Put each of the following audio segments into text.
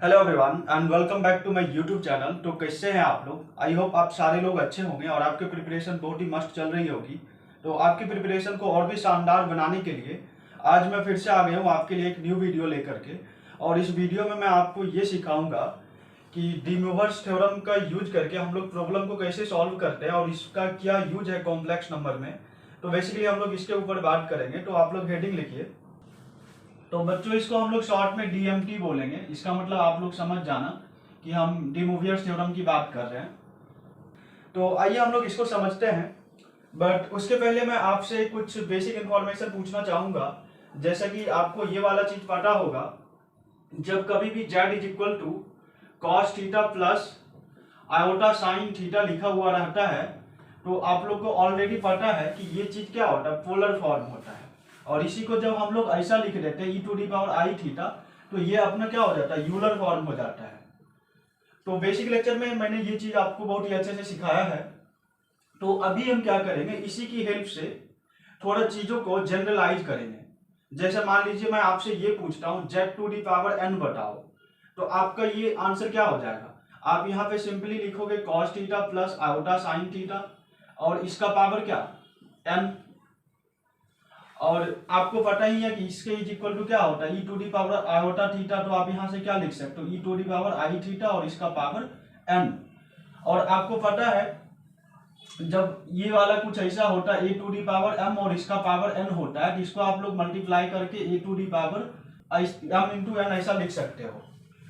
Hello everyone and welcome back to my YouTube channel. तो कैसे हैं आप लोग? आई होप आप सारे लोग अच्छे होंगे और आपकी प्रिपरेशन बहुत ही मस्त चल रही होगी। तो आपकी प्रिपरेशन को और भी शानदार बनाने के लिए आज मैं फिर से आ गया हूँ आपके लिए एक न्यू वीडियो लेकर के। और इस वीडियो में मैं आपको ये सिखाऊंगा कि डी मोवर्स थ्योरम का यूज करके हम लोग प्रॉब्लम को कैसे सॉल्व करते हैं और इसका क्या यूज है कॉम्प्लेक्स नंबर में। तो बेसिकली हम लोग इसके ऊपर बात करेंगे। तो आप लोग हेडिंग लिखिए। तो बच्चों इसको हम लोग शॉर्ट में डीएमटी बोलेंगे। इसका मतलब आप लोग समझ जाना कि हम डी मोवियर्स थ्योरम की बात कर रहे हैं। तो आइए हम लोग इसको समझते हैं। बट उसके पहले मैं आपसे कुछ बेसिक इंफॉर्मेशन पूछना चाहूंगा। जैसा कि आपको ये वाला चीज पता होगा, जब कभी भी z is equal to cos theta plus iota sine theta लिखा हुआ रहता है तो आप लोग को ऑलरेडी पता है कि ये चीज क्या होता है, पोलर फॉर्म होता है। और इसी को जब हम लोग ऐसा लिख देते हैं e⁻i थीटा तो ये अपना क्या हो जाता है, यूलर फॉर्म हो जाता है। तो बेसिक लेक्चर में मैंने ये चीज आपको बहुत ही अच्छे से सिखाया है। तो अभी हम क्या करेंगे, इसी की हेल्प से थोड़ा चीजों को जनरलाइज करेंगे। जैसे मान लीजिए मैं आपसे ये पूछता हूँ z⁴n बताओ, तो आपका ये आंसर क्या हो जाएगा। आप यहाँ पे सिंपली लिखोगे cos theta plus iota sine theta और इसका पावर क्या n। और आपको पता ही है कि इसके इज इक्वल टू क्या होता है e⁻i थीटा। तो आप यहाँ से क्या लिख सकते हो e⁻i थीटा और इसका पावर n। और आपको पता है जब ये वाला कुछ ऐसा होता है a⁻m और इसका पावर n होता है तो इसको आप लोग मल्टीप्लाई करके a⁻m इंटू n ऐसा लिख सकते हो।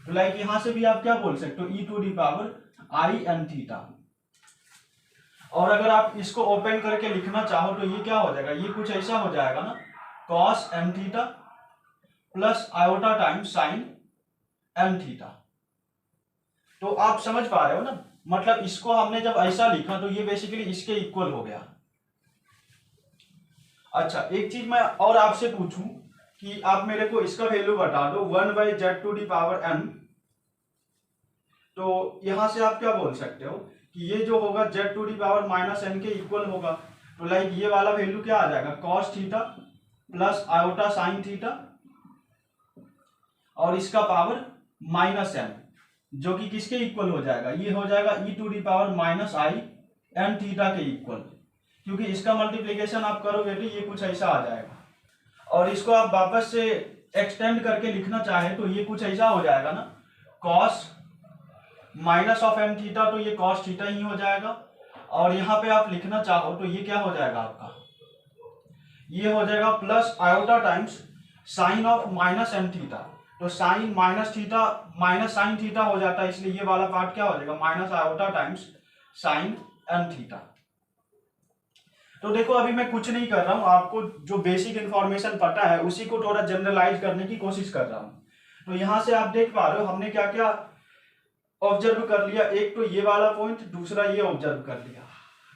तो लाइक यहाँ से भी आप क्या बोल सकते हो e⁻in थीटा। और अगर आप इसको ओपन करके लिखना चाहो तो ये क्या हो जाएगा, ये कुछ ऐसा हो जाएगा ना, cos n theta plus iota times sign n theta. तो आप समझ पा रहे हो ना, मतलब इसको हमने जब ऐसा लिखा तो ये बेसिकली इसके इक्वल हो गया। अच्छा, एक चीज मैं और आपसे पूछूं कि आप मेरे को इसका वैल्यू बता दो 1/z⁴n। तो यहां से आप क्या बोल सकते हो कि ये जो होगा z⁻n के इक्वल होगा। तो लाइक ये वाला वैल्यू क्या आ जाएगा, cos theta plus iota sine theta और इसका पावर -n, जो कि किसके इक्वल हो जाएगा, ये हो जाएगा e⁻−i n थीटा के इक्वल। क्योंकि इसका मल्टीप्लीकेशन आप करोगे तो ये कुछ ऐसा आ जाएगा। और इसको आप वापस से एक्सटेंड करके लिखना चाहे तो ये कुछ ऐसा हो जाएगा ना, cos -n थीटा, तो ये cos थीटा ही हो जाएगा। और यहाँ पे आप लिखना चाहो तो ये क्या हो जाएगा आपका, ये हो जाएगा plus iota times sine of -n theta. तो sine minus theta minus sine theta हो जाता है, इसलिए ये वाला पार्ट क्या हो जाएगा, minus iota times sign n theta. तो देखो अभी मैं कुछ नहीं कर रहा हूं, आपको जो बेसिक इंफॉर्मेशन पता है उसी को थोड़ा जनरलाइज करने की कोशिश कर रहा हूं। तो यहां से आप देख पा रहे हो हमने क्या क्या ऑब्जर्व कर लिया। एक तो ये वाला पॉइंट, दूसरा ये ऑब्जर्व कर लिया।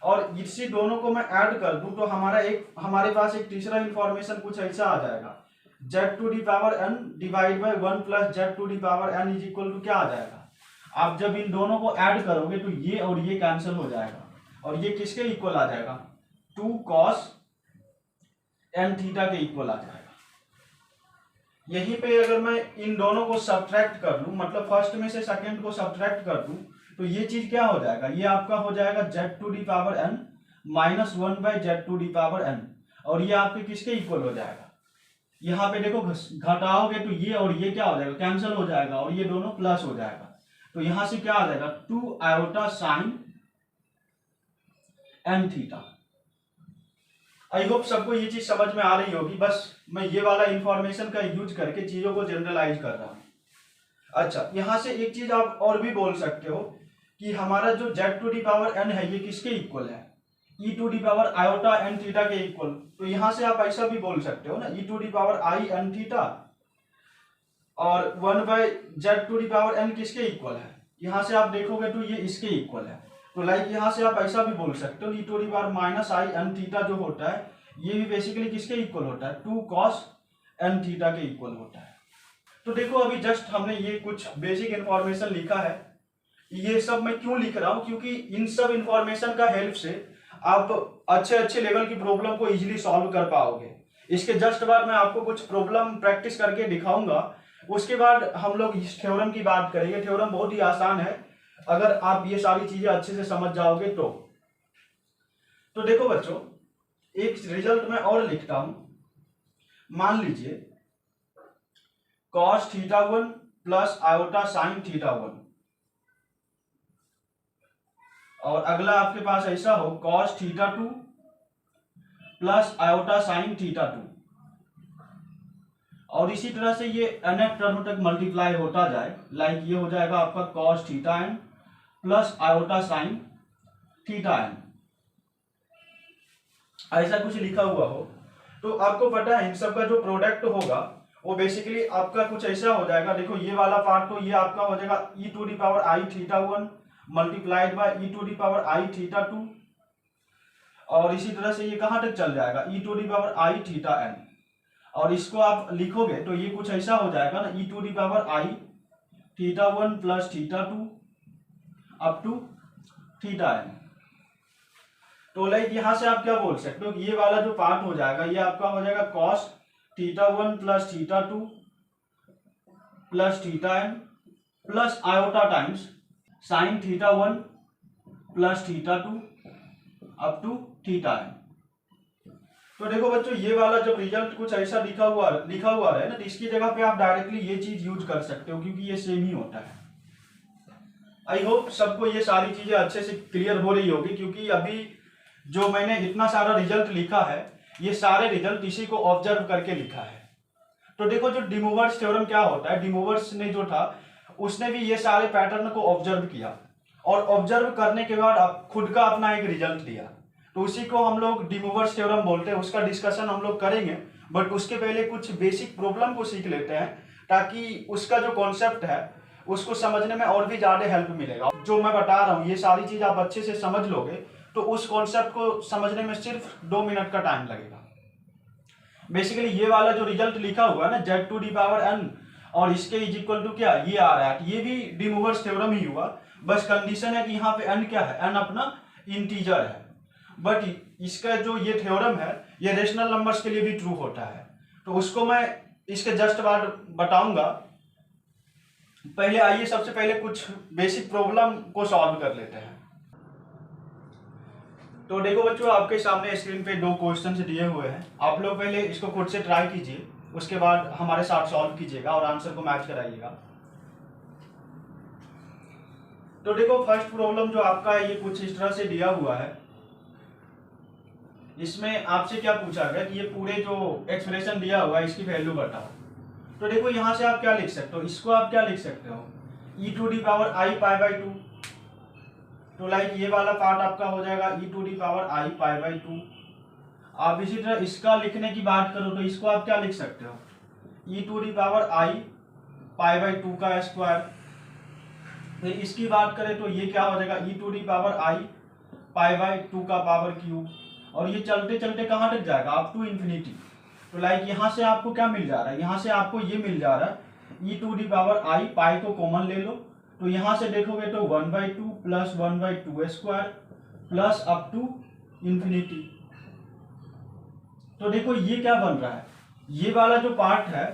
और इसी दोनों को मैं ऐड कर दूं तो हमारे पास एक तीसरा इंफॉर्मेशन कुछ ऐसा आ जाएगा, z⁴n divide by 1 plus z⁴n is equal to क्या आ जाएगा। आप जब इन दोनों को ऐड करोगे तो ये और ये कैंसिल हो जाएगा और ये किसके इक्वल आ जाएगा, 2 cos n थीटा के इक्वल आ जाएगा। यहीं पे अगर मैं इन दोनों को सब्ट्रैक्ट कर लूं, मतलब फर्स्ट में से सेकंड को सब्ट्रैक्ट कर दूं तो ये चीज क्या हो जाएगा, ये आपका हो जाएगा z⁴n माइनस 1/z⁴n और ये आपके किसके इक्वल हो जाएगा। यहाँ पे देखो घटाओगे तो ये और ये क्या हो जाएगा, कैंसिल हो जाएगा और ये दोनों प्लस हो जाएगा। तो यहां से क्या आ जाएगा, 2 iota sine n theta. I hope सबको ये चीज समझ में आ रही होगी। बस मैं ये वाला इंफॉर्मेशन का यूज करके चीजों को जनरलाइज कर रहा हूं। अच्छा, यहां से एक चीज आप और भी बोल सकते हो कि हमारा जो z⁴n है ये किसके इक्वल है, e⁻i n थीटा के इक्वल। तो यहां से आप ऐसा भी बोल सकते हो ना, e⁻i n थीटा और 1/z⁴n किसके इक्वल है। यहां से आप देखोगे तो ये इसके इक्वल है। तो लाइक यहां से आप ऐसा भी बोल सकते हो e⁻−i n थीटा जो होता है ये भी बेसिकली किसके इक्वल होता है, 2 cos n थीटा के इक्वल होता है। तो देखो अभी जस्ट हमने ये कुछ बेसिक इंफॉर्मेशन लिखा है। ये सब मैं क्यों लिख रहा हूं, क्योंकि इन सब इंफॉर्मेशन का हेल्प से आप अच्छे अच्छे लेवल की प्रॉब्लम को इजीली सॉल्व कर पाओगे। इसके जस्ट बाद मैं आपको कुछ प्रॉब्लम प्रैक्टिस करके दिखाऊंगा उसके बाद हम लोग इस थ्योरम की बात करेंगे। थ्योरम बहुत ही आसान है अगर आप ये सारी चीजें अच्छे से समझ जाओगे तो देखो बच्चों, एक रिजल्ट मैं और लिखता हूं। मान लीजिए cos θ1 प्लस आयोटा साइन θ1, और अगला आपके पास ऐसा हो cos θ2 प्लस आयोटा साइन θ2, और इसी तरह से ये nth टर्म तक मल्टीप्लाई होता जाए। लाइक ये हो जाएगा आपका cos θn plus iota sign θn, ऐसा कुछ लिखा हुआ हो। तो आपको पता है इन सब का जो प्रोडक्ट होगा वो बेसिकली आपका कुछ ऐसा हो जाएगा। देखो ये वाला पार्ट तो ये आपका हो जाएगा e to the power i θ1 multiplied by e to the power i θ2, और इसी तरह से ये कहां तक चल जाएगा e to the power i θn, और इसको आप लिखोगे तो ये कुछ ऐसा हो जाएगा ना, e to the power i θ1 plus θ2 up to θn। तो लाइक यहां से आप क्या बोल सकते हो, ये वाला जो पार्ट हो जाएगा ये आपका हो जाएगा cos θ1 plus θ2 plus θn plus iota times sine θ1 plus θ2 up to θn। तो देखो बच्चों, ये वाला जब रिजल्ट कुछ ऐसा लिखा हुआ है ना, तो इसकी जगह पे आप डायरेक्टली ये चीज यूज कर सकते हो, क्योंकि ये सेम ही होता है। आई होप सबको ये सारी चीजें अच्छे से क्लियर हो रही होगी, क्योंकि अभी जो मैंने इतना सारा रिजल्ट लिखा है ये सारे रिजल्ट इसी को ऑब्जर्व करके लिखा है। तो देखो जो डी मूवर्स थ्योरम क्या होता है, डी मूवर्स ने जो था उसने भी ये सारे पैटर्न को ऑब्जर्व किया, और ऑब्जर्व करने के बाद खुद का अपना एक रिजल्ट दिया। तो उसी को हम लोग डी मूवर्स थ्योरम बोलते हैं। उसका डिस्कशन हम लोग करेंगे, बट उसके पहले कुछ बेसिक प्रॉब्लम को सीख लेते हैं, ताकि उसका जो कॉन्सेप्ट है उसको समझने में और भी ज्यादा हेल्प मिलेगा। जो मैं बता रहा हूँ ये सारी चीज आप अच्छे से समझ लोगे तो उस कॉन्सेप्ट को समझने में सिर्फ 2 मिनट का टाइम लगेगा। बेसिकली ये वाला जो रिजल्ट लिखा हुआ है ना z to the power n, और इसके इज इक्वल टू क्या ये आ रहा है, ये भी डी मूवर्स थ्योरम ही हुआ। बस कंडीशन है कि यहाँ पे n क्या है, n अपना इंटीजर है। बट इसका जो ये थ्योरम है ये रेशनल नंबर्स के लिए भी ट्रू होता है। तो उसको मैं इसके जस्ट बाद बताऊंगा। पहले आइए सबसे पहले कुछ बेसिक प्रॉब्लम को सॉल्व कर लेते हैं। तो देखो बच्चों, आपके सामने स्क्रीन पे 2 क्वेश्चन दिए हुए हैं। आप लोग पहले इसको खुद से ट्राई कीजिए, उसके बाद हमारे साथ सॉल्व कीजिएगा और आंसर को मैच कराइएगा। तो देखो फर्स्ट प्रॉब्लम जो आपका है ये कुछ इस तरह से दिया हुआ है। इसमें आपसे क्या पूछा गया कि ये पूरे जो एक्सप्रेशन दिया हुआ है इसकी वैल्यू बताओ। तो देखो यहाँ से आप क्या लिख सकते हो, इसको आप क्या लिख सकते हो, e to the power i pi by 2। तो लाइक ये वाला पार्ट आपका हो जाएगा e to the power i pi by 2। आप इसी तरह इसका लिखने की बात करो तो इसको आप क्या लिख सकते हो, e to the power i pi by 2 का स्क्वायर। फिर इसकी बात करें तो ये क्या हो जाएगा, e to the power i pi by 2 का पावर क्यूब, और ये चलते चलते कहाँ तक जाएगा, अप टू इन्फिनिटी। तो लाइक यहाँ से आपको क्या मिल जा रहा है, यहाँ से आपको ये मिल जा रहा है e to the power i, पाई को कॉमन ले लो तो यहाँ से देखोगे तो 1/2 plus 1/2 square plus up to infinity. तो देखो ये क्या बन रहा है, ये वाला जो पार्ट है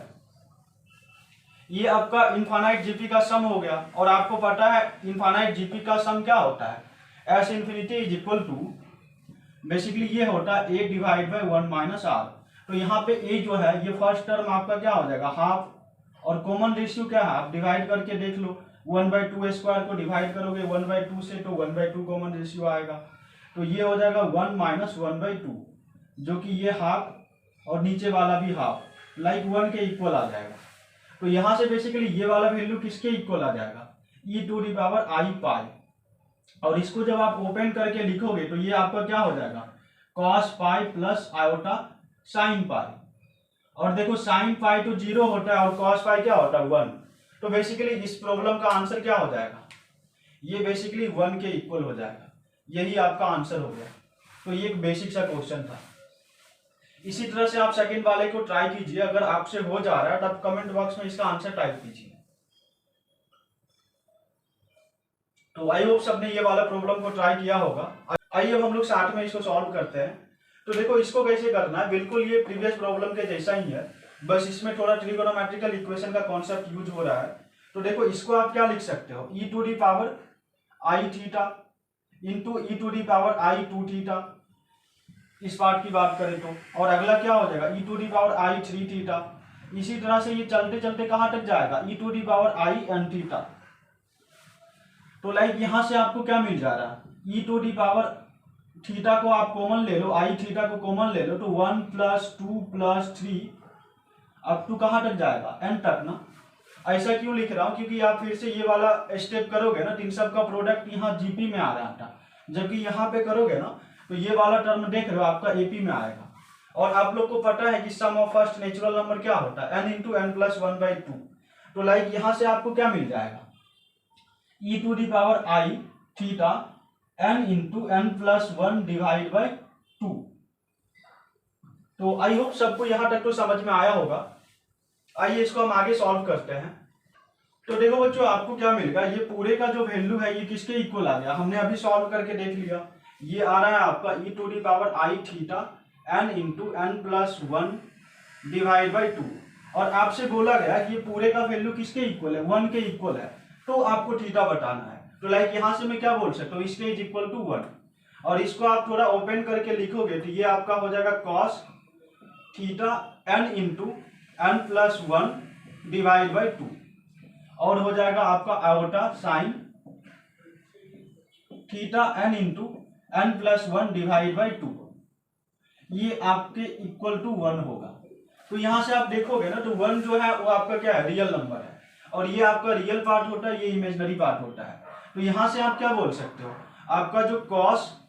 ये आपका इनफाइनाइट जीपी का सम हो गया, और आपको पता है इनफाइनाइट जीपी का सम क्या होता है, S infinity is equal to basically ये होता है a divide by 1 minus r. तो यहाँ पे a जो है ये फर्स्ट टर्म आपका क्या हो जाएगा हाफ, और कॉमन रेशियो क्या है आप डिवाइड करके देख लो, 1/2 स्क्वायर को डिवाइड करोगे 1/2 से तो 1/2 कॉमन रेशियो आएगा। तो ये हो जाएगा 1 माइनस 1/2, जो कि ये हाफ और नीचे वाला भी हाफ, लाइक 1 के इक्वल आ जाएगा। तो यहाँ से बेसिकली ये वाला वैल्यू किसके इक्वल आ जाएगा, e to the power i पाई, और इसको जब आप ओपन करके लिखोगे तो ये आपका क्या हो जाएगा cos pi plus iota sine pi. और देखो साइन पाई तो 0 होता है और cos पाई क्या होता है 1। तो बेसिकली इस प्रॉब्लम का आंसर क्या हो जाएगा, ये बेसिकली 1 के इक्वल हो जाएगा। यही आपका आंसर हो गया। तो ये एक बेसिक सा क्वेश्चन था। इसी तरह से आप सेकंड वाले को ट्राई कीजिए, अगर आपसे हो जा रहा है तब कमेंट बॉक्स में इसका आंसर टाइप कीजिए। तो आई होप सबने ये वाला प्रॉब्लम को ट्राई किया होगा। आइए अब हम लोग साथ में इसको सॉल्व करते हैं। तो देखो इसको कैसे करना है, बिल्कुल ये प्रीवियस प्रॉब्लम के जैसा ही है। बस इसमें थोड़ा ट्रिगोनोमेट्रिकल इक्वेशन का कॉन्सेप्ट यूज हो रहा है। तो देखो इसको आप क्या लिख सकते हो, e to the power i theta into e to the power i two theta, इस पार्ट की बात करें तो। और अगला क्या हो जाएगा, e to the power i three theta. इसी तरह से ये चलते चलते कहां तक जाएगा, e to the power i n theta. तो लाइक यहां से आपको क्या मिल जा रहा है, e to the power theta को आप कॉमन ले लो, आई थीटा को कॉमन ले लो, तो 1 + 2 + 3 अप टू कहां तक जाएगा, एन तक ना। ऐसा क्यों लिख रहा हूं, क्योंकि आप फिर से ये वाला स्टेप करोगे ना तो इन सब का प्रोडक्ट यहाँ जीपी में आ रहा था, जबकि यहाँ पे करोगे ना तो ये वाला टर्म देख रहे हो आपका एपी में आएगा। और आप लोग को पता है कि सम ऑफ फर्स्ट नेचुरल नंबर क्या होता है, n इंटू एन प्लस 1/2। तो लाइक यहाँ से आपको क्या मिल जाएगा, e to the power i theta n into n plus 1/2। तो आई होप सबको यहाँ तक तो समझ में आया होगा। आइए इसको हम आगे सॉल्व करते हैं। तो देखो बच्चों आपको क्या मिलेगा, ये पूरे का जो वैल्यू है ये किसके इक्वल आ गया, हमने अभी सॉल्व करके देख लिया। ये आ रहा है आपका e to the power i theta n into n plus 1/2। और आपसे बोला गया कि ये पूरे का वैल्यू किसके इक्वल है, 1 के इक्वल है, तो आपको थीटा बताना है। तो लाइक यहां से मैं क्या बोल सकता हूँ, इसके इज इक्वल टू 1। और इसको आप थोड़ा ओपन करके लिखोगे तो ये आपका हो जाएगा cos theta n into n plus 1/2। और हो जाएगा आपका iota sine theta n into n plus 1/2। ये आपके इक्वल टू 1 होगा। तो यहां से आप देखोगे ना तो 1 जो है वो आपका क्या है, रियल नंबर है, और ये आपका रियल पार्ट होता है, ये इमेजिनरी पार्ट होता है। तो यहां से आप क्या बोल सकते हो, आपका जो cos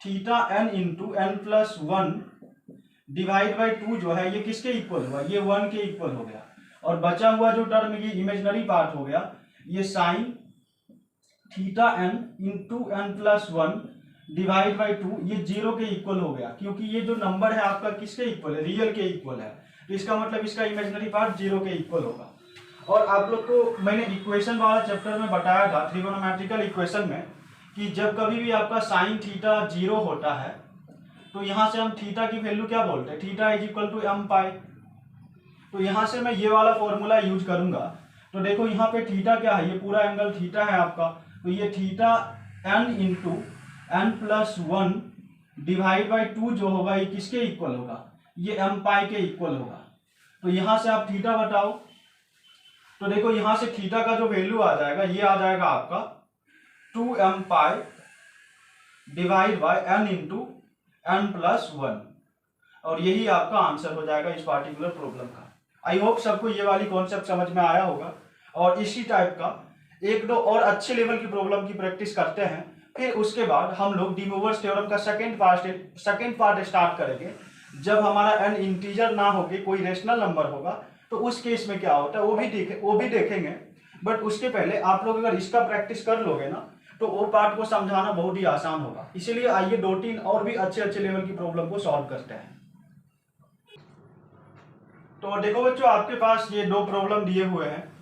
theta n into n plus 1/2 जो है ये किसके इक्वल हुआ, ये 1 के इक्वल हो गया। और बचा हुआ जो टर्म ये इमेजिनरी पार्ट हो गया, ये sine theta n into n plus 1/2 ये 0 के इक्वल हो गया, क्योंकि ये जो नंबर है आपका किसके इक्वल है, रियल के इक्वल है। तो इसका मतलब इसका इमेजिनरी पार्ट 0 के इक्वल होगा। और आप लोग को मैंने इक्वेशन वाला चैप्टर में बताया था, ट्रिगोनोमेट्रिकल इक्वेशन में, कि जब कभी भी आपका साइन थीटा 0 होता है तो यहां से हम थीटा की वैल्यू क्या बोलते हैं, theta is equal to m pi. तो यहां से मैं ये वाला फॉर्मूला यूज करूंगा। तो देखो यहाँ पे थीटा क्या है, ये पूरा एंगल थीटा है आपका, तो ये theta n into n plus 1/2 जो होगा ये किसके इक्वल होगा, ये m पाई के इक्वल होगा। तो यहां से आप थीटा बताओ। तो देखो यहां से थीटा का जो वैल्यू आ जाएगा ये आ जाएगा आपका 2m pi divide by n into n plus 1। और यही आपका आंसर हो जाएगा इस पार्टिकुलर प्रॉब्लम का। आई होप सबको ये वाली कॉन्सेप्ट समझ में आया होगा। और इसी टाइप का एक दो और अच्छे लेवल की प्रॉब्लम की प्रैक्टिस करते हैं, फिर उसके बाद हम लोग डी मोवर्स थ्योरम का सेकंड पार्ट स्टार्ट करेंगे। जब हमारा n इंटीजर ना होके कोई रेशनल नंबर होगा तो उस केस में क्या होता है वो भी देखेंगे। बट उसके पहले आप लोग अगर इसका प्रैक्टिस कर लोगे ना तो वो पार्ट को समझाना बहुत ही आसान होगा। इसीलिए आइए 2-3 और भी अच्छे लेवल की प्रॉब्लम को सॉल्व करते हैं। तो देखो बच्चों आपके पास ये 2 प्रॉब्लम दिए हुए हैं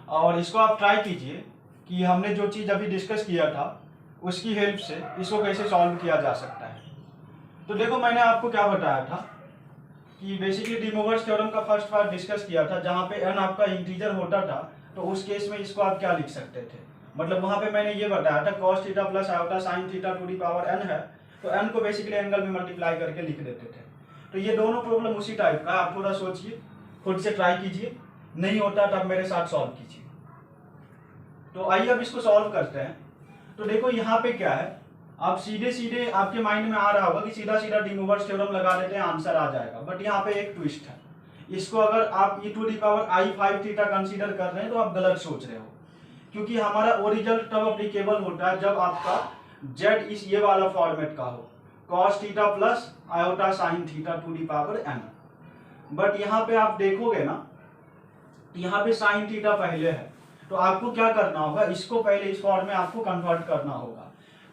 और इसको आप ट्राई कीजिए कि हमने जो चीज़ अभी डिस्कस किया था उसकी हेल्प से इसको कैसे सॉल्व किया जा सकता है। तो देखो मैंने आपको क्या बताया था कि बेसिकली डी मोवर्स थ्योरम का फर्स्ट पार्ट डिस्कस किया था, जहाँ पे n आपका इंटीजर होता था तो उस केस में इसको आप क्या लिख सकते थे। मतलब वहाँ पे मैंने ये बताया था cos theta plus iota sine theta to the power n है, तो n को बेसिकली एंगल में मल्टीप्लाई करके लिख देते थे। तो ये दोनों प्रॉब्लम उसी टाइप का, आप थोड़ा सोचिए, खुद से ट्राई कीजिए, नहीं होता तब मेरे साथ सॉल्व कीजिए। तो आइए अब इसको सॉल्व करते हैं। तो देखो यहाँ पे क्या है, आप सीधे आपके माइंड में आ रहा होगा कि सीधा डी मोवर्स थ्योरम लगा देते हैं आंसर आ जाएगा। बट यहाँ पे एक ट्विस्ट है, इसको अगर आप e to the power i5 theta consider कर रहे हैं तो आप गलत सोच रहे हो, क्योंकि हमारा ओरिजिनल तब अप्लीकेबल होता है जब आपका z इस ये वाला फॉर्मेट का हो, cos theta plus iota sine theta to the power n। But यहाँ पे आप देखोगे ना, यहाँ पे साइन थीटा पहले है, तो आपको क्या करना होगा, इसको पहले इस फॉर्म में आपको कन्वर्ट करना होगा।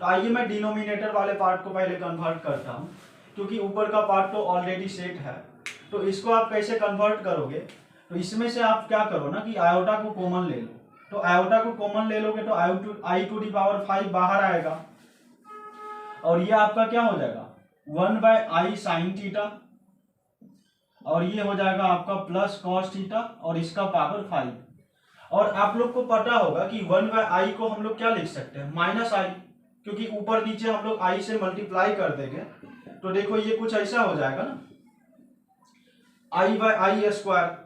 तो आइए मैं डिनोमिनेटर वाले पार्ट को पहले कन्वर्ट करता हूँ, क्योंकि ऊपर का पार्ट तो ऑलरेडी सेट है। तो इसको आप कैसे कन्वर्ट करोगे, तो इसमें से आप क्या करो ना कि आयोटा को कॉमन ले लो। तो आयोटा को कॉमन ले लोगे तो आई टू दी पावर 5 बाहर आएगा, और ये आपका क्या हो जाएगा 1/i साइन थीटा। और ये हो जाएगा आपका प्लस कॉस थीटा और इसका पावर 5। और आप लोग को पता होगा कि 1/i को हम लोग क्या लिख सकते हैं, माइनस आई, क्योंकि ऊपर नीचे हम लोग i से मल्टीप्लाई कर देंगे तो देखो ये कुछ ऐसा हो जाएगा ना, i/i स्क्वायर,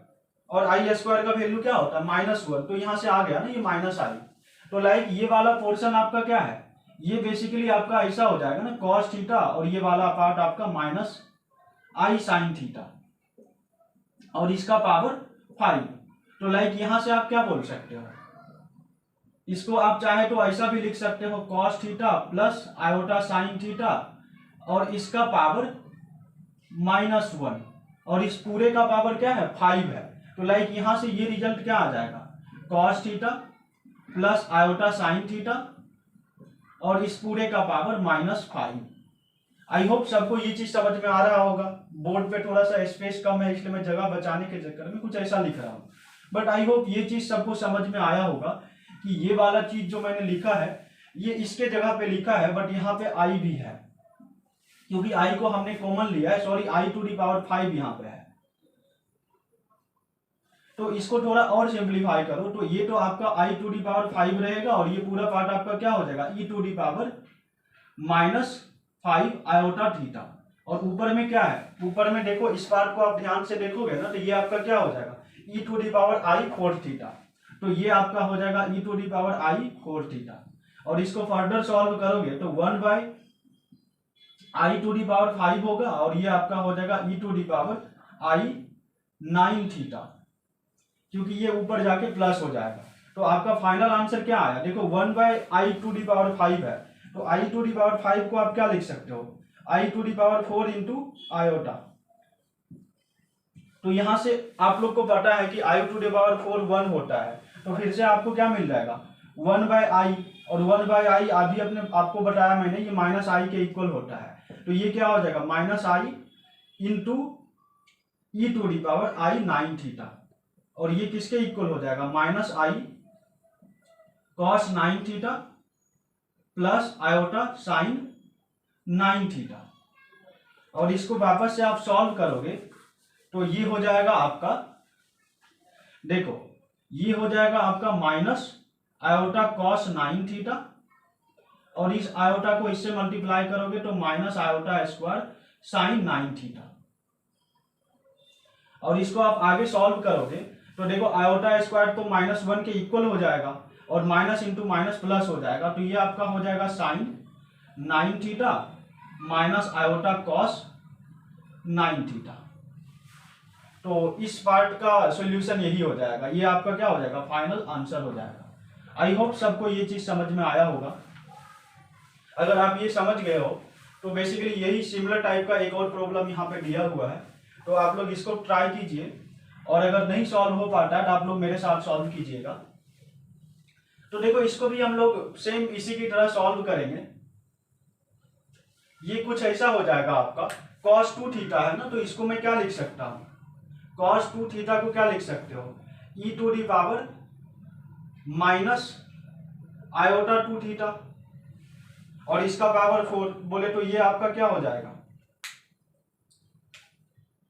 और i स्क्वायर का वैल्यू क्या होता है -1, तो यहां से आ गया ना ये माइनस आई। तो लाइक ये वाला पोर्शन आपका क्या है, ये बेसिकली आपका ऐसा हो जाएगा ना कॉस थीटा, और ये वाला पार्ट आपका माइनस आई साइन थीटा और इसका पावर 5। तो लाइक यहां से आप क्या बोल सकते हो, इसको आप चाहे तो ऐसा भी लिख सकते हो cos theta plus iota sine theta और इसका पावर -1, और इस पूरे का पावर क्या है 5 है। तो लाइक यहां से ये रिजल्ट क्या आ जाएगा, cos theta plus iota sine theta और इस पूरे का पावर -5। आई होप सबको ये चीज समझ में आ रहा होगा। बोर्ड पे थोड़ा सा स्पेस कम है इसलिए मैं जगह बचाने के चक्कर में कुछ ऐसा लिख रहा हूँ, बट आई होप ये चीज सबको समझ में आया होगा कि ये वाला चीज जो मैंने लिखा है ये इसके जगह पे लिखा है, बट यहाँ पे आई भी है क्योंकि आई को हमने कॉमन लिया है, सॉरी i⁵ यहाँ पे है। तो इसको थोड़ा और सिंप्लीफाई करो तो ये तो आपका i⁵ रहेगा और ये पूरा पार्ट आपका क्या हो जाएगा e⁻⁻5 आयोटा थीटा, और ऊपर में क्या है, ऊपर में देखो इस पार्ट को आप ध्यान से देखोगे ना तो ये आपका क्या हो जाएगा e⁻⁴ थीटा, तो ये आपका हो जाएगा e⁻⁴ थीटा। और इसको फर्दर सॉल्व करोगे तो 1/i⁵ होगा और ये आपका हो जाएगा e⁻⁹ थीटा, क्योंकि ये ऊपर जाके प्लस हो जाएगा। तो आपका फाइनल आंसर क्या आया, देखो 1/i⁵ है, तो i⁵ को आप क्या लिख सकते हो, i⁴ इंटू आयोटा। तो यहां से आप लोग को पता है कि i⁴ 1 होता है, तो फिर से आपको क्या मिल जाएगा 1/i, और 1/i अभी अपने आपको बताया मैंने ये -i के इक्वल होता है, तो ये क्या हो जाएगा -i इंटू e⁻⁹ थीटा, और ये किसके इक्वल हो जाएगा -i cos 9 theta plus iota sign 9 theta. और इसको वापस से आप सॉल्व करोगे तो ये हो जाएगा आपका, देखो ये हो जाएगा आपका माइनस आयोटा cos 9 थीटा, और इस आयोटा को इससे मल्टीप्लाई करोगे तो minus iota square sine 9 theta. और इसको आप आगे सॉल्व करोगे तो देखो आयोटा स्क्वायर तो -1 के इक्वल हो जाएगा और माइनस इंटू माइनस प्लस हो जाएगा, तो ये आपका हो जाएगा sine 9 theta minus iota cos 9 theta. तो इस पार्ट का सॉल्यूशन यही हो जाएगा, ये आपका क्या हो जाएगा फाइनल आंसर हो जाएगा। आई होप सबको ये चीज समझ में आया होगा। अगर आप ये समझ गए हो तो बेसिकली यही सिमिलर टाइप का एक और प्रॉब्लम यहाँ पे दिया हुआ है, तो आप लोग इसको ट्राई कीजिए, और अगर नहीं सॉल्व हो पाता है तो आप लोग मेरे साथ सॉल्व कीजिएगा। तो देखो इसको भी हम लोग सेम इसी की तरह सॉल्व करेंगे। ये कुछ ऐसा हो जाएगा आपका cos 2 थीटा है ना, तो इसको मैं क्या लिख सकता हूँ, cos 2 थीटा को क्या लिख सकते हो e⁻⁻ आयोटा 2 थीटा, और इसका पावर 4 बोले तो ये आपका क्या हो जाएगा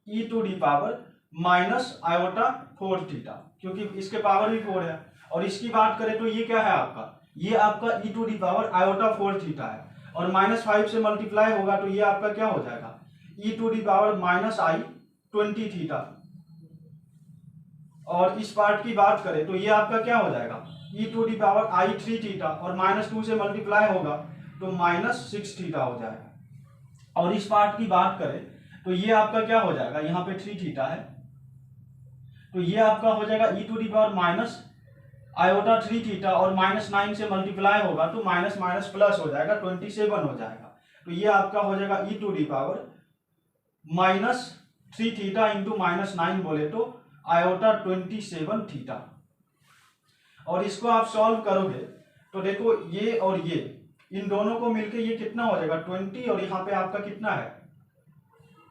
e⁻⁻ आयोटा 4 थीटा, क्योंकि इसके पावर भी 4 है। और इसकी बात करें तो ये क्या है आपका, ये आपका e⁻⁻ आयोटा 4 थीटा है, और -5 से मल्टीप्लाई होगा तो ये आपका क्या हो जाएगा e⁻⁻i⁻20 थीटा। और इस पार्ट की बात करें तो ये आपका क्या हो जाएगा e⁻⁻i3 थीटा, और -2 से मल्टीप्लाई होगा तो -6 थीटा हो जाएगा। और इस पार्ट की बात करें तो ये आपका क्या हो जाएगा, यहाँ पे 3 थीटा है, तो ये आपका हो जाएगा e⁻⁻ आयोटा 3 थीटा, और -9 से मल्टीप्लाई होगा तो माइनस माइनस प्लस हो जाएगा 27 हो जाएगा। तो ये आपका हो जाएगा e⁻−3 थीटा इंटू -9 बोले तो आयोटा 27 थीटा। और इसको आप सॉल्व करोगे तो देखो ये और ये इन दोनों को मिलके ये कितना हो जाएगा 20, और यहाँ पे आपका कितना है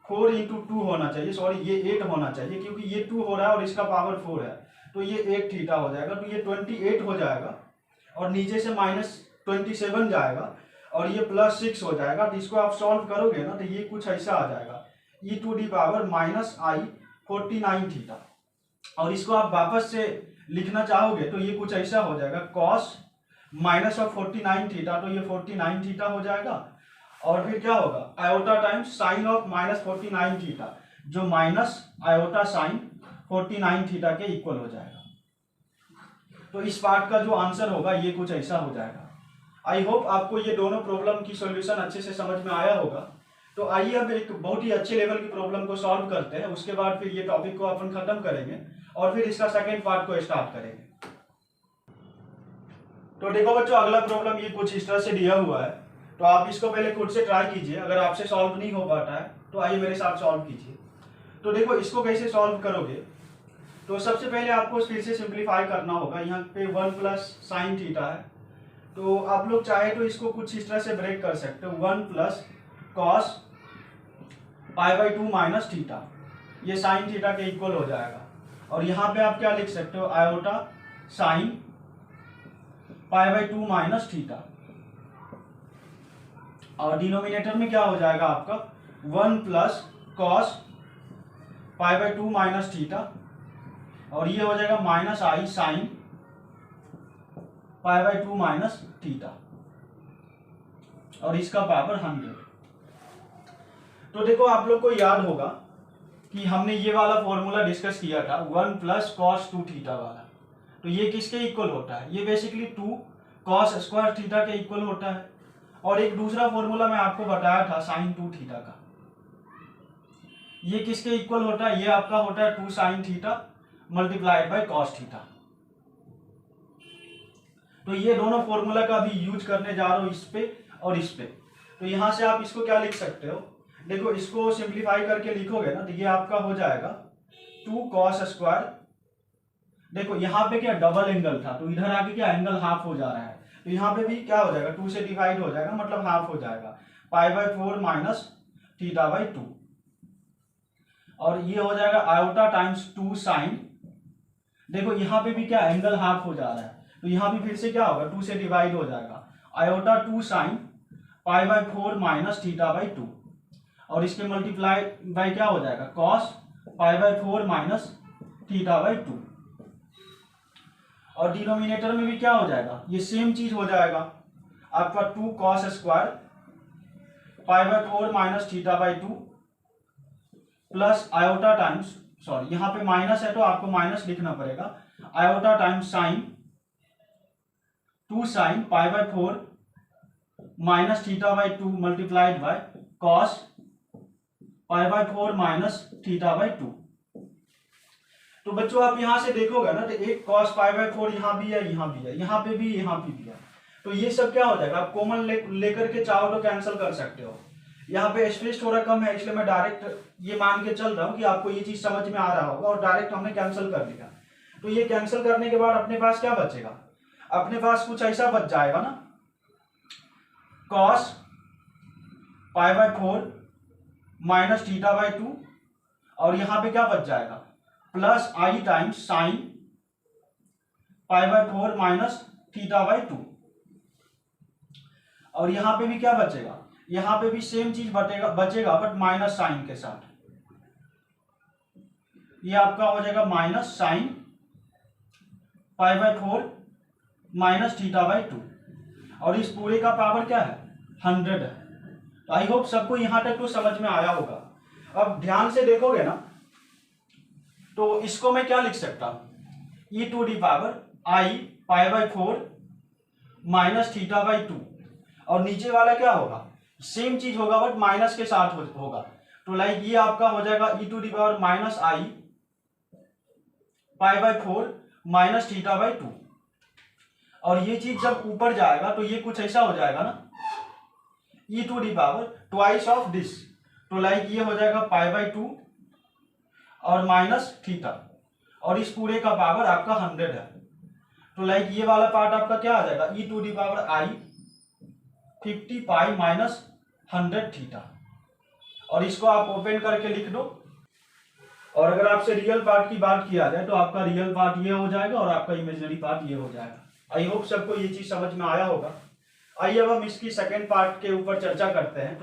4 इंटू 2 होना चाहिए, सॉरी ये 8 होना चाहिए, क्योंकि ये 2 हो रहा है और इसका पावर 4 है, तो ये 8 थीटा हो जाएगा, तो ये 28 हो जाएगा, और नीचे से -27 जाएगा और ये +6 हो जाएगा। तो इसको आप सॉल्व करोगे ना तो ये कुछ ऐसा आ जाएगा e⁻⁻i 49 थीटा। और इसको आप वापस से लिखना चाहोगे तो ये कुछ ऐसा हो जाएगा, कॉस माइनस ऑफ 49 थीटा, तो ये 49 थीटा हो जाएगा। और फिर क्या होगा, iota times sine of minus 49 theta, जो माइनस आयोटा साइन 49 थीटा के इक्वल हो जाएगा। तो इस पार्ट का जो आंसर होगा ये कुछ ऐसा हो जाएगा। आई होप आपको ये दोनों प्रॉब्लम की सॉल्यूशन अच्छे से समझ में आया होगा। तो आइए अब एक बहुत ही अच्छे लेवल की प्रॉब्लम को सॉल्व करते हैं, उसके बाद फिर ये टॉपिक को अपन खत्म करेंगे और फिर इसका सेकेंड पार्ट को स्टार्ट करेंगे। तो देखो बच्चों, अगला प्रॉब्लम ये कुछ इस तरह से दिया हुआ है, तो आप इसको पहले खुद से ट्राई कीजिए। अगर आपसे सॉल्व नहीं हो पाता है तो आइए मेरे साथ सॉल्व कीजिए। तो देखो इसको कैसे सॉल्व करोगे, तो सबसे पहले आपको फिर से सिंप्लीफाई करना होगा। यहाँ पे 1 प्लस साइन थीटा है, तो आप लोग चाहे तो इसको कुछ इस तरह से ब्रेक कर सकते हो, 1 plus cos pi by 2 minus theta, ये साइन थीटा के इक्वल हो जाएगा। और यहाँ पे आप क्या लिख सकते हो, iota sine pi by 2 minus theta. और डिनोमिनेटर में क्या हो जाएगा आपका 1 plus cos pi by 2 minus theta, और ये हो जाएगा minus I sine pi by 2 minus theta, और इसका पावर 100। तो देखो आप लोग को याद होगा कि हमने ये वाला फॉर्मूला डिस्कस किया था, 1 प्लस कॉस 2 थीटा वाला। तो ये किसके इक्वल होता है, ये बेसिकली 2 कॉस स्क्वायर थीटा के इक्वल होता है। और एक दूसरा फॉर्मूला मैं आपको बताया था साइन 2 थीटा का, ये किसके इक्वल होता है, ये आपका होता है 2 sine theta multiplied by cos theta. तो ये दोनों फॉर्मूला का भी यूज करने जा रहा हूं इस पे और इस पे। तो यहां से आप इसको क्या लिख सकते हो, देखो इसको सिंप्लीफाई करके लिखोगे ना तो ये आपका हो जाएगा 2 कॉस स्क्वायर। देखो यहाँ पे क्या डबल एंगल था, तो इधर आके क्या एंगल हाफ हो जा रहा है, तो यहाँ पे भी क्या हो जाएगा 2 से डिवाइड हो जाएगा, मतलब हाफ हो जाएगा, पाई बाई 4 माइनस थीटा बाई 2। और ये हो जाएगा आयोटा टाइम्स 2 साइन, देखो यहाँ पे भी क्या एंगल हाफ हो जा रहा है, तो यहाँ भी फिर से क्या होगा 2 से डिवाइड हो जाएगा, iota 2 sine pi by 4 minus theta by 2। और इसके मल्टीप्लाई बाई क्या हो जाएगा cos pi by 4 minus theta by 2। और डिनोमिनेटर में भी क्या हो जाएगा, ये सेम चीज हो जाएगा आपका 2 cos square pi by 4 minus theta by 2 plus iota times, sorry यहाँ पे माइनस है तो आपको माइनस लिखना पड़ेगा, iota times sign 2 sine pi by 4 minus theta by 2 multiplied by cos pi by 4 minus theta by 2। तो बच्चों आप यहां से देखोगे ना तो एक कॉस पाई बाई 4 यहां भी है, यहां भी है, यहां पे भी, यहां पे भी है। तो ये सब क्या हो जाएगा, आप कॉमन लेकर के चाहो तो कैंसिल कर सकते हो। यहाँ पे स्पेस थोड़ा कम है इसलिए मैं डायरेक्ट ये मान के चल रहा हूँ कि आपको ये चीज समझ में आ रहा होगा, और डायरेक्ट हमने कैंसिल कर दिया। तो ये कैंसिल करने के बाद अपने पास क्या बचेगा, अपने पास कुछ ऐसा बच जाएगा ना, cos pi by 4 minus theta by 2, और यहां पे क्या बच जाएगा plus I times sine pi by 4 minus theta by 2। और यहां पे भी क्या बचेगा, यहां पे भी सेम चीज बचेगा बट माइनस साइन के साथ। ये आपका हो जाएगा minus sine pi by 4 minus theta by 2, और इस पूरे का पावर क्या है 100 है। तो आई होप सबको यहां तक तो समझ में आया होगा। अब ध्यान से देखोगे ना तो इसको मैं क्या लिख सकता हूं, e to the power i pi by 4 minus theta by 2, और नीचे वाला क्या होगा सेम चीज होगा बट माइनस के साथ होगा। तो लाइक ये आपका हो जाएगा e to the power minus i pi by 4 minus theta by 2। और ये चीज जब ऊपर जाएगा तो ये कुछ ऐसा हो जाएगा ना, e to the power twice of this, तो लाइक ये हो जाएगा पाई बाई 2 और माइनस थीटा, और इस पूरे का पावर आपका 100 है। तो लाइक ये वाला पार्ट आपका क्या आ जाएगा e to the power i 50 pi minus 100 theta, और इसको आप ओपन करके लिख दो। और अगर आपसे रियल पार्ट की बात किया जाए तो आपका रियल पार्ट ये हो जाएगा और आपका इमेजिनरी पार्ट ये हो जाएगा। आई होप सबको ये चीज समझ में आया होगा। आइए अब हम इसकी सेकेंड पार्ट के ऊपर चर्चा करते हैं।